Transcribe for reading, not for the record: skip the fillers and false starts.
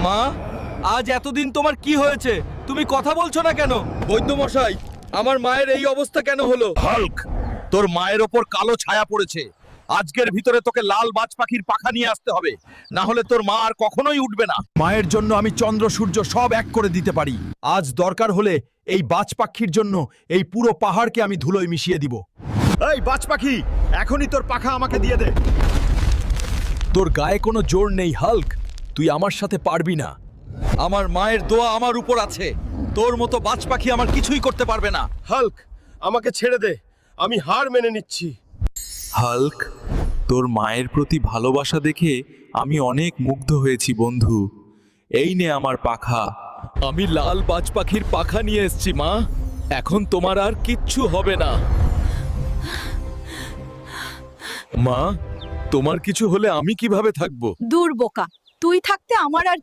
মা, আজ এতদিন তোমার কি হয়েছে? তুমি কথা বলছো না কেন? বৈদ্য মশাই, আমার মায়ের এই অবস্থা কেন হলো? হাল্ক, তোর মায়ের ওপর কালো ছায়া পড়েছে। আজকের ভিতরে তোকে লাল বাজ পাখির পাখা নিয়ে আসতে হবে, না হলে তোর মা আর কখনোই উঠবে না। মায়ের জন্য আমি চন্দ্র সূর্য সব এক করে দিতে পারি। আজ দরকার হলে এই বাজ পাখির জন্য এই পুরো পাহাড়কে আমি ধুলোয় মিশিয়ে দিব। এই বাজ পাখি, এখনই তোর পাখা আমাকে দিয়ে দে। তোর গায়ে কোনো জোর নেই হাল্ক, তুই আমার সাথে পারবি না। আমার মায়ের দোয়া আমার উপর আছে। তোর মতো বাজ পাখি আমার কিছুই করতে পারবে না। হাল্ক, আমাকে ছেড়ে দে, আমি হার মেনে নিচ্ছি। হাল্ক, তোর মায়ের প্রতি ভালোবাসা দেখে আমি অনেক মুগ্ধ হয়েছি বন্ধু। এই নে আমার পাখা। আমি লাল বাজ পাখির পাখা নিয়ে এসেছি মা। এখন তোমার আর কিচ্ছু হবে না। মা, তোমার কিছু হলে আমি কিভাবে থাকবো? দূর বোকা, তুই থাকতে আমার আর কি